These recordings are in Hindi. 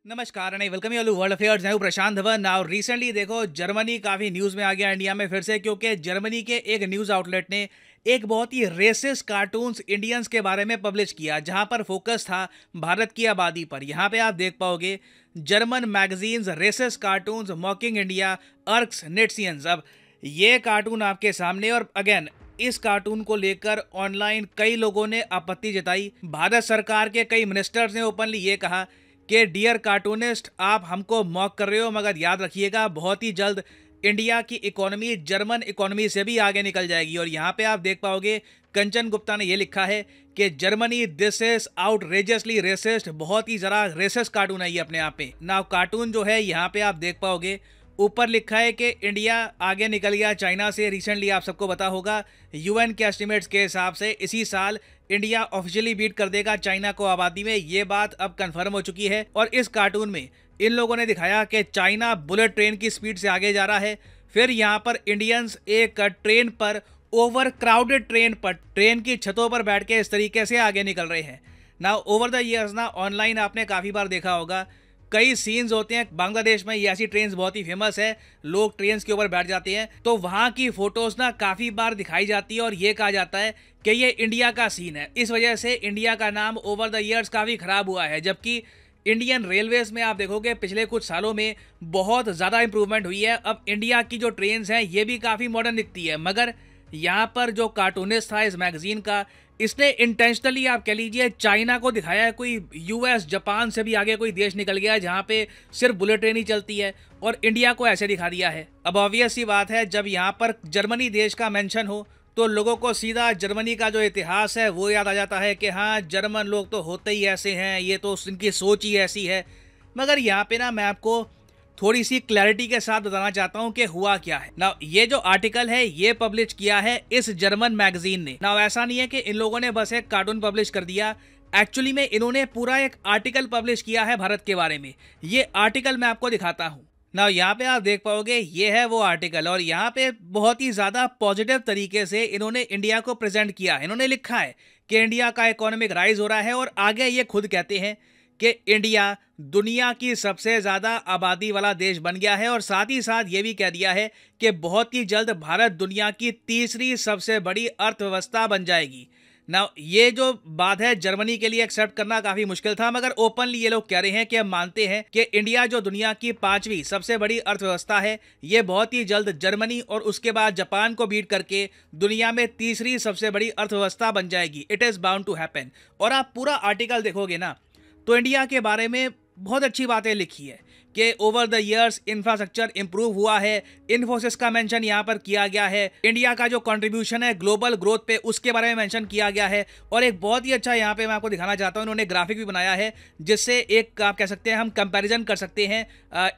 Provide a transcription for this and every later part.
नमस्कार and welcome you all world affairs. मैं हूं प्रशांत धवन। नाउ रिसेंटली देखो जर्मनी काफ़ी न्यूज़ में आ गया इंडिया में फिर से, क्योंकि जर्मनी के एक न्यूज़ आउटलेट ने एक बहुत ही रेसिस्ट कार्टून्स इंडियंस के बारे में पब्लिश किया, जहां पर फोकस था भारत की आबादी पर। यहां पे आप देख पाओगे German magazines racist cartoons mocking India अर्क्स नेट्सियंस। अब ये कार्टून आपके सामने, और अगेन इस कार्टून को लेकर ऑनलाइन कई लोगों ने आपत्ति जताई। भारत सरकार के कई मिनिस्टर्स ने ओपनली ये कहा कि डियर कार्टूनिस्ट, आप हमको मॉक कर रहे हो, मगर याद रखिएगा बहुत ही जल्द इंडिया की इकोनॉमी जर्मन इकोनॉमी से भी आगे निकल जाएगी। और यहाँ पे आप देख पाओगे कंचन गुप्ता ने ये लिखा है कि Germany this is outrageously racist. बहुत ही ज़रा रेसिस्ट कार्टून है ये अपने आप में। ना कार्टून जो है यहाँ पे आप देख पाओगे ऊपर लिखा है कि इंडिया आगे निकल गया चाइना से। रिसेंटली आप सबको पता होगा यूएन के एस्टिमेट्स के हिसाब से इसी साल इंडिया ऑफिशियली बीट कर देगा चाइना को आबादी में। ये बात अब कंफर्म हो चुकी है। और इस कार्टून में इन लोगों ने दिखाया कि चाइना बुलेट ट्रेन की स्पीड से आगे जा रहा है। फिर यहाँ पर इंडियंस एक ट्रेन पर, ओवर क्राउडेड ट्रेन पर, ट्रेन की छतों पर बैठ के इस तरीके से आगे निकल रहे हैं। ना ओवर द ईयर्स ना ऑनलाइन आपने काफ़ी बार देखा होगा, कई सीन्स होते हैं बांग्लादेश में, ये ऐसी ट्रेन्स बहुत ही फेमस है, लोग ट्रेन्स के ऊपर बैठ जाते हैं, तो वहाँ की फोटोज ना काफ़ी बार दिखाई जाती है और ये कहा जाता है कि ये इंडिया का सीन है। इस वजह से इंडिया का नाम ओवर द ईयर्स काफ़ी ख़राब हुआ है। जबकि इंडियन रेलवेज में आप देखोगे पिछले कुछ सालों में बहुत ज़्यादा इंप्रूवमेंट हुई है। अब इंडिया की जो ट्रेन्स हैं ये भी काफ़ी मॉडर्न दिखती है। मगर यहाँ पर जो कार्टूनिस्ट था इस मैगजीन का, इसने इंटेंशनली आप कह लीजिए चाइना को दिखाया है कोई यूएस जापान से भी आगे कोई देश निकल गया है जहाँ पे सिर्फ बुलेट ट्रेन ही चलती है, और इंडिया को ऐसे दिखा दिया है। अब ऑब्वियस सी बात है, जब यहाँ पर जर्मनी देश का मेंशन हो तो लोगों को सीधा जर्मनी का जो इतिहास है वो याद आ जाता है कि हाँ जर्मन लोग तो होते ही ऐसे हैं, ये तो इनकी सोच ही ऐसी है। मगर यहाँ पे ना मैं आपको थोड़ी सी क्लैरिटी के साथ बताना चाहता हूँ कि हुआ क्या है। ना ये जो आर्टिकल है ये पब्लिश किया है इस जर्मन मैगजीन ने। ना ऐसा नहीं है कि इन लोगों ने बस एक कार्टून पब्लिश कर दिया, एक्चुअली में इन्होंने पूरा एक आर्टिकल पब्लिश किया है भारत के बारे में। ये आर्टिकल मैं आपको दिखाता हूँ। ना यहाँ पे आप देख पाओगे ये है वो आर्टिकल, और यहाँ पे बहुत ही ज़्यादा पॉजिटिव तरीके से इन्होंने इंडिया को प्रेजेंट किया है। इन्होंने लिखा है कि इंडिया का इकोनॉमिक राइज हो रहा है, और आगे ये खुद कहते हैं कि इंडिया दुनिया की सबसे ज़्यादा आबादी वाला देश बन गया है, और साथ ही साथ ये भी कह दिया है कि बहुत ही जल्द भारत दुनिया की तीसरी सबसे बड़ी अर्थव्यवस्था बन जाएगी। ना ये जो बात है जर्मनी के लिए एक्सेप्ट करना काफ़ी मुश्किल था, मगर ओपनली ये लोग कह रहे हैं कि हम मानते हैं कि इंडिया जो दुनिया की पांचवी सबसे बड़ी अर्थव्यवस्था है, ये बहुत ही जल्द जर्मनी और उसके बाद जापान को बीट करके दुनिया में तीसरी सबसे बड़ी अर्थव्यवस्था बन जाएगी। It is bound to happen. और आप पूरा आर्टिकल देखोगे ना तो इंडिया के बारे में बहुत अच्छी बातें लिखी है कि over the years infrastructure improve हुआ है। इन्फोसिस का मेंशन यहाँ पर किया गया है। इंडिया का जो कंट्रीब्यूशन है ग्लोबल ग्रोथ पे उसके बारे में मेंशन किया गया है। और एक बहुत ही अच्छा यहाँ पे मैं आपको दिखाना चाहता हूँ, इन्होंने ग्राफिक भी बनाया है जिससे एक आप कह सकते हैं हम कंपैरिजन कर सकते हैं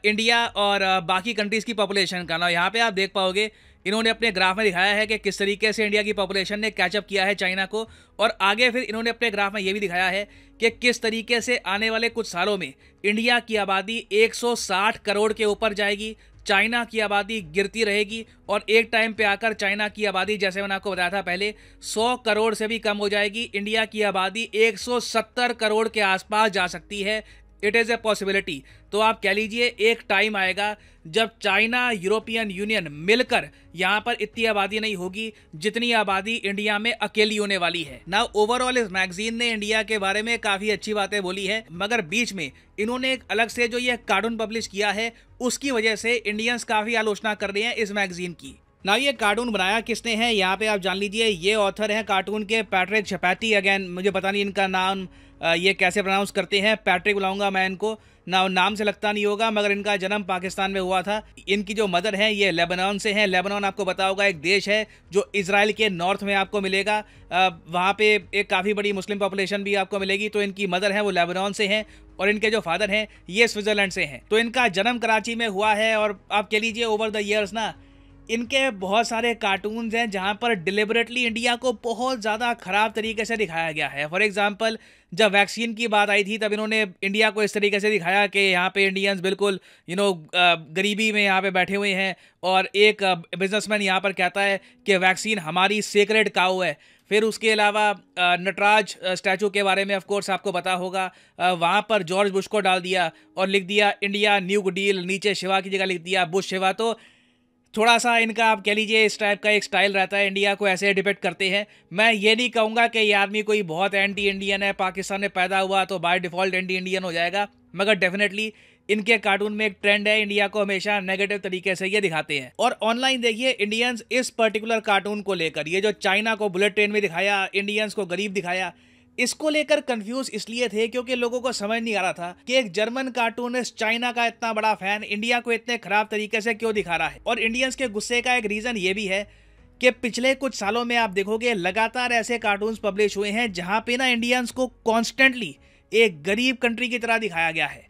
इंडिया और बाकी कंट्रीज़ की पॉपुलेशन का। ना यहाँ पे आप देख पाओगे इन्होंने अपने ग्राफ में दिखाया है कि किस तरीके से इंडिया की पॉपुलेशन ने कैचअप किया है चाइना को, और आगे फिर इन्होंने अपने ग्राफ में ये भी दिखाया है कि किस तरीके से आने वाले कुछ सालों में इंडिया की आबादी 160 करोड़ के ऊपर जाएगी, चाइना की आबादी गिरती रहेगी, और एक टाइम पे आकर चाइना की आबादी, जैसे मैंने आपको बताया था पहले, 100 करोड़ से भी कम हो जाएगी। इंडिया की आबादी 170 करोड़ के आसपास जा सकती है। It is a possibility. तो आप कह लीजिए एक टाइम आएगा जब चाइना यूरोपियन यूनियन मिलकर यहाँ पर इतनी आबादी नहीं होगी जितनी आबादी इंडिया में अकेली होने वाली है। ना ओवरऑल इस मैगजीन ने इंडिया के बारे में काफ़ी अच्छी बातें बोली है, मगर बीच में इन्होंने एक अलग से जो ये कार्टून पब्लिश किया है उसकी वजह से इंडियंस काफ़ी आलोचना कर रहे हैं इस मैगजीन की। ना ये कार्टून बनाया किसने है यहाँ पे आप जान लीजिए। ये ऑथर हैं कार्टून के पैट्रिक शपैटी। अगेन मुझे पता नहीं इनका नाम ये कैसे प्रोनाउंस करते हैं, पैट्रिक बुलाऊंगा मैं इनको। नाम से लगता नहीं होगा, मगर इनका जन्म पाकिस्तान में हुआ था। इनकी जो मदर हैं ये लेबनान से हैं। लेबनान आपको पता होगा एक देश है जो इजराइल के नॉर्थ में आपको मिलेगा। वहाँ पे एक काफ़ी बड़ी मुस्लिम पॉपुलेशन भी आपको मिलेगी। तो इनकी मदर है वो लेबनान से हैं, और इनके जो फादर हैं ये स्विट्ज़रलैंड से हैं। तो इनका जन्म कराची में हुआ है, और आप कह लीजिए ओवर द ईयर्स ना इनके बहुत सारे कार्टून्स हैं जहाँ पर डिलिबरेटली इंडिया को बहुत ज़्यादा ख़राब तरीके से दिखाया गया है। फॉर एग्जांपल जब वैक्सीन की बात आई थी तब इन्होंने इंडिया को इस तरीके से दिखाया कि यहाँ पे इंडियंस बिल्कुल गरीबी में यहाँ पे बैठे हुए हैं, और एक बिजनेसमैन यहाँ पर कहता है कि वैक्सीन हमारी सेक्रेड काऊ है। फिर उसके अलावा नटराज स्टैचू के बारे में ऑफ कोर्स आपको पता होगा, वहाँ पर जॉर्ज बुश को डाल दिया और लिख दिया इंडिया न्यू डील, नीचे शिवा की जगह लिख दिया बुश शिवा। तो थोड़ा सा इनका आप कह लीजिए इस टाइप का एक स्टाइल रहता है, इंडिया को ऐसे डिपिक्ट करते हैं। मैं ये नहीं कहूँगा कि ये आदमी कोई बहुत एंटी इंडियन है, पाकिस्तान में पैदा हुआ तो बाय डिफ़ॉल्ट एंटी इंडियन हो जाएगा, मगर डेफिनेटली इनके कार्टून में एक ट्रेंड है, इंडिया को हमेशा नेगेटिव तरीके से ये दिखाते हैं। और ऑनलाइन देखिए इंडियंस इस पर्टिकुलर कार्टून को लेकर, ये जो चाइना को बुलेट ट्रेन में दिखाया, इंडियंस को गरीब दिखाया, इसको लेकर कंफ्यूज इसलिए थे क्योंकि लोगों को समझ नहीं आ रहा था कि एक जर्मन कार्टूनिस्ट चाइना का इतना बड़ा फैन इंडिया को इतने खराब तरीके से क्यों दिखा रहा है। और इंडियंस के गुस्से का एक रीजन ये भी है कि पिछले कुछ सालों में आप देखोगे लगातार ऐसे कार्टून्स पब्लिश हुए हैं जहां पे ना इंडियंस को कॉन्स्टेंटली एक गरीब कंट्री की तरह दिखाया गया है।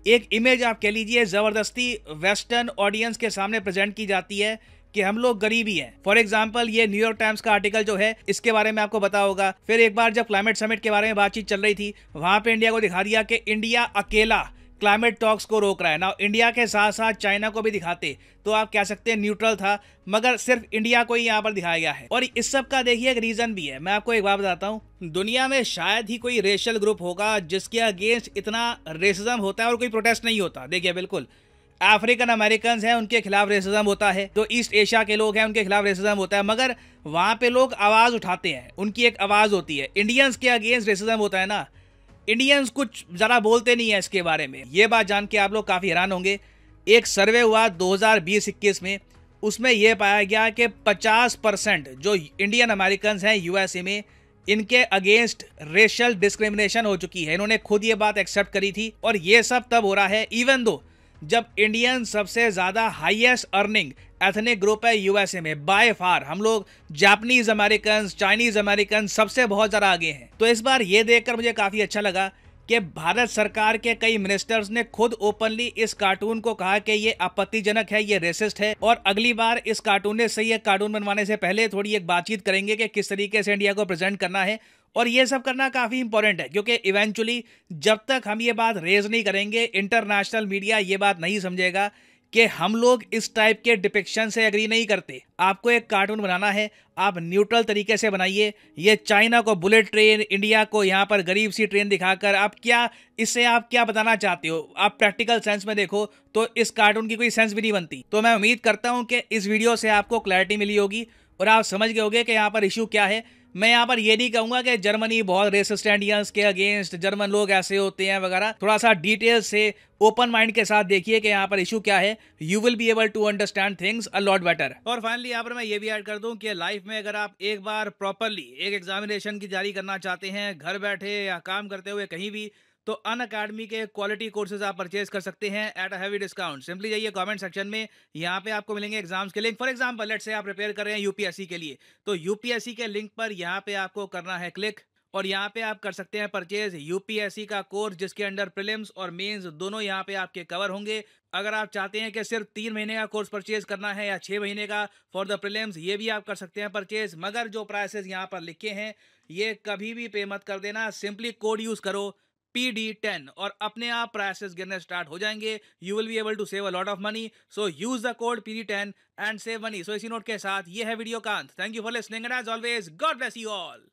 एक इमेज आप कह लीजिए जबरदस्ती वेस्टर्न ऑडियंस के सामने प्रेजेंट की जाती है कि हम लोग गरीब ही हैं। फॉर एग्जाम्पल ये न्यूयॉर्क टाइम्स का आर्टिकल जो है इसके बारे में आपको पता होगा। फिर एक बार जब क्लाइमेट समिट के बारे में बातचीत चल रही थी, वहां पे इंडिया को दिखा दिया कि इंडिया अकेला क्लाइमेट टॉक्स को रोक रहा है ना। इंडिया के साथ साथ चाइना को भी दिखाते तो आप कह सकते हैं न्यूट्रल था, मगर सिर्फ इंडिया को ही यहाँ पर दिखाया गया है। और इस सब का देखिए एक रीजन भी है। मैं आपको एक बात बताता हूँ, दुनिया में शायद ही कोई रेशियल ग्रुप होगा जिसके अगेंस्ट इतना रेसिज्म होता है और कोई प्रोटेस्ट नहीं होता। देखिए बिल्कुल अफ्रीकन अमेरिकन हैं उनके खिलाफ रेसिज्म होता है, जो ईस्ट एशिया के लोग हैं उनके खिलाफ रेसिज्म होता है, मगर वहां पे लोग आवाज उठाते हैं, उनकी एक आवाज होती है। इंडियंस के अगेंस्ट रेसिज्म होता है ना, इंडियंस कुछ जरा बोलते नहीं है इसके बारे में। ये बात जान के आप लोग काफी हैरान होंगे। एक सर्वे हुआ 2020-21 में, उसमें यह पाया गया कि 50% जो इंडियन अमेरिकन हैं यूएसए में, इनके अगेंस्ट रेशियल डिस्क्रिमिनेशन हो चुकी है। इन्होंने खुद ये बात एक्सेप्ट करी थी। और ये सब तब हो रहा है इवन दो जब इंडियन सबसे ज्यादा हाईएस्ट अर्निंग एथनिक ग्रुप है यूएसए में बाय फार। हम लोग जापानीज अमेरिकन, चाइनीज अमेरिकन सबसे बहुत ज्यादा आगे हैं। तो इस बार ये देखकर मुझे काफी अच्छा लगा कि भारत सरकार के कई मिनिस्टर्स ने खुद ओपनली इस कार्टून को कहा कि ये आपत्तिजनक है, ये रेसिस्ट है। और अगली बार इस कार्टून से ये कार्टून बनवाने से पहले थोड़ी एक बातचीत करेंगे कि किस तरीके से इंडिया को प्रेजेंट करना है। और ये सब करना काफी इंपॉर्टेंट है क्योंकि इवेंचुअली जब तक हम ये बात रेज नहीं करेंगे, इंटरनेशनल मीडिया ये बात नहीं समझेगा कि हम लोग इस टाइप के डिपिक्शन से एग्री नहीं करते। आपको एक कार्टून बनाना है, आप न्यूट्रल तरीके से बनाइए। ये चाइना को बुलेट ट्रेन, इंडिया को यहाँ पर गरीब सी ट्रेन दिखाकर आप क्या बताना चाहते हो? आप प्रैक्टिकल सेंस में देखो तो इस कार्टून की कोई सेंस भी नहीं बनती। तो मैं उम्मीद करता हूँ कि इस वीडियो से आपको क्लैरिटी मिली होगी और आप समझ गए होंगे कि यहाँ पर इशू क्या है। मैं यहाँ पर ये नहीं कहूंगा कि जर्मनी बहुत रेसिस्ट है इंडियंस के अगेंस्ट, जर्मन लोग ऐसे होते हैं वगैरह। थोड़ा सा डिटेल से ओपन माइंड के साथ देखिए कि यहाँ पर इशू क्या है। You will be able to understand things a lot better. और फाइनली यहाँ पर मैं ये भी ऐड कर दूं कि लाइफ में अगर आप एक बार प्रॉपरली एक एग्जामिनेशन की तैयारी करना चाहते हैं, घर बैठे या काम करते हुए कहीं भी, तो अनअकैडमी के क्वालिटी कोर्सेज आप परचेज कर सकते हैं at a heavy discount. Simply जाइए कमेंट सेक्शन में, यहाँ पे आपको मिलेंगे एग्जाम्स के link. For example let's say आप प्रिपेयर कर रहे हैं यूपीएससी के लिए, तो यूपीएससी के लिंक पर यहाँ पे आपको करना है क्लिक और यहाँ पे आप कर सकते हैं परचेज यूपीएससी का कोर्स जिसके अंडर प्रीलिम्स और मेंस दोनों यहाँ पे आपके कवर होंगे। अगर आप चाहते हैं कि सिर्फ 3 महीने का कोर्स परचेज करना है या 6 महीने का फॉर द प्रीलिम्स, ये भी आप कर सकते हैं परचेज। मगर जो प्राइसेस यहाँ पर लिखे हैं ये कभी भी पे मत कर देना, सिंपली कोड यूज करो PD10 और अपने आप प्राइसेस गिरने स्टार्ट हो जाएंगे। You will be able to save a lot of money, so use the code PD10 and save money. So इसी नोट के साथ ये है वीडियो का अंत। Thank you for listening and as always God bless you all.